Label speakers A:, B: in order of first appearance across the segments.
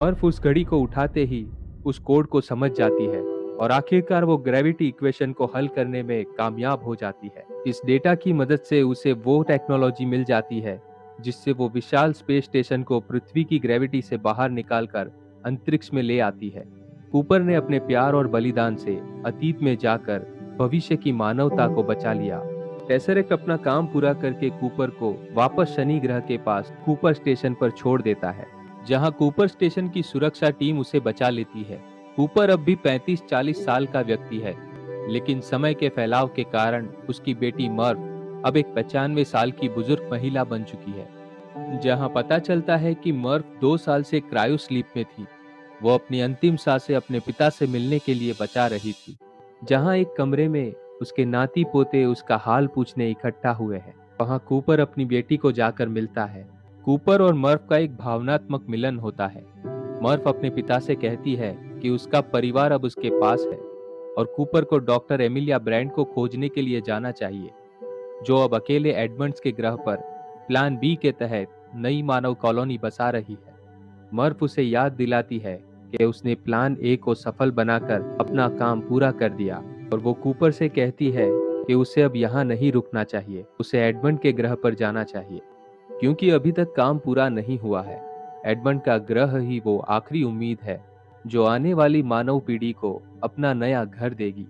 A: बर्फ उस घड़ी को उठाते ही उस कोड को समझ जाती है और आखिरकार वो ग्रेविटी इक्वेशन को हल करने में कामयाब हो जाती है। इस डेटा की मदद से उसे वो टेक्नोलॉजी मिल जाती है जिससे वो विशाल स्पेस स्टेशन को पृथ्वी की ग्रेविटी से बाहर निकालकर अंतरिक्ष में ले आती है। कूपर ने अपने प्यार और बलिदान से अतीत में जाकर भविष्य की मानवता को बचा लिया। टेसरेक्ट अपना काम पूरा करके कूपर को वापस शनि ग्रह के पास कूपर स्टेशन पर छोड़ देता है, जहां कूपर स्टेशन की सुरक्षा टीम उसे बचा लेती है। कूपर अब भी 35-40 साल का व्यक्ति है, लेकिन समय के फैलाव के कारण उसकी बेटी मर्व अब एक 95 साल की बुजुर्ग महिला बन चुकी है। जहां पता चलता है कि मर्व 2 साल से क्रायो स्लीप में थी। वो अपनी अंतिम सांसें अपने पिता से मिलने के लिए बचा रही थी। जहां एक कमरे में उसके नाती पोते उसका हाल पूछने इकट्ठा हुए हैं, वहां कूपर अपनी बेटी को जाकर मिलता है। कूपर और मर्फ का एक भावनात्मक मिलन होता है। मर्फ अपने पिता से कहती है कि उसका परिवार अब उसके पास है और कूपर को डॉक्टर एमिलिया ब्रांड को खोजने के लिए जाना चाहिए, जो अब अकेले एडमंड्स के ग्रह पर प्लान बी के तहत नई मानव कॉलोनी बसा रही है। मर्फ उसे याद दिलाती है कि उसने प्लान ए को सफल बनाकर अपना काम पूरा कर दिया और वो कूपर से कहती है कि उसे अब यहाँ नहीं रुकना चाहिए, उसे एडमंड के ग्रह पर जाना चाहिए, क्योंकि अभी तक काम पूरा नहीं हुआ है। एडमंड का ग्रह ही वो आखिरी उम्मीद है जो आने वाली मानव पीढ़ी को अपना नया घर देगी।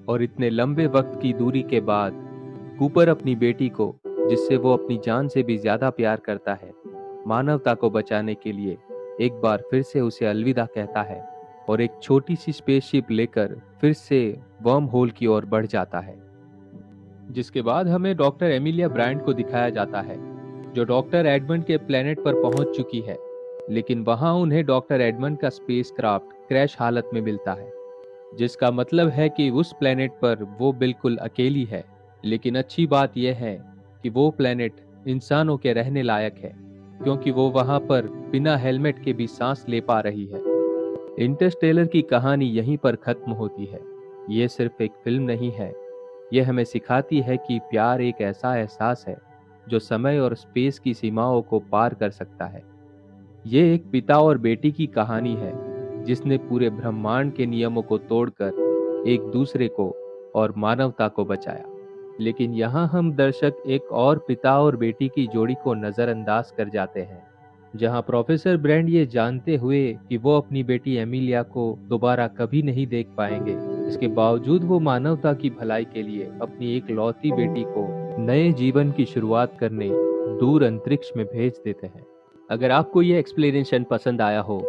A: और इतने लंबे वक्त की दूरी के बाद कूपर अपनी बेटी को, जिससे वो अपनी जान से भी ज्यादा प्यार करता है, मानवता को बचाने के लिए एक बार फिर से उसे अलविदा कहता है और एक छोटी सी स्पेसशिप लेकर फिर से वर्म होल की ओर बढ़ जाता है। जिसके बाद हमें डॉक्टर एमिलिया ब्रांड को दिखाया जाता है, जो डॉक्टर एडमंड के प्लेनेट पर पहुंच चुकी है, लेकिन वहां उन्हें डॉक्टर एडमंड का स्पेसक्राफ्ट क्रैश हालत में मिलता है, जिसका मतलब है कि उस प्लेनेट पर वो बिल्कुल अकेली है। लेकिन अच्छी बात यह है कि वो प्लेनेट इंसानों के रहने लायक है, क्योंकि वो वहां पर बिना हेलमेट के भी सांस ले पा रही है। इंटरस्टेलर की कहानी यहीं पर खत्म होती है। ये सिर्फ एक फिल्म नहीं है, यह हमें सिखाती है कि प्यार एक ऐसा एहसास है जो समय और स्पेस की सीमाओं को पार कर सकता है। ये एक पिता और बेटी की कहानी है जिसने पूरे ब्रह्मांड के नियमों को तोड़कर एक दूसरे को और मानवता को बचाया। लेकिन यहाँ हम दर्शक एक और पिता और बेटी की जोड़ी को नजरअंदाज कर जाते हैं, जहाँ प्रोफेसर ब्रैंड ये जानते हुए कि वो अपनी बेटी एमिलिया को दोबारा कभी नहीं देख पाएंगे, इसके बावजूद वो मानवता की भलाई के लिए अपनी एक लौती बेटी को नए जीवन की शुरुआत करने दूर अंतरिक्ष में भेज देते हैं। अगर आपको ये एक्सप्लेनेशन पसंद आया हो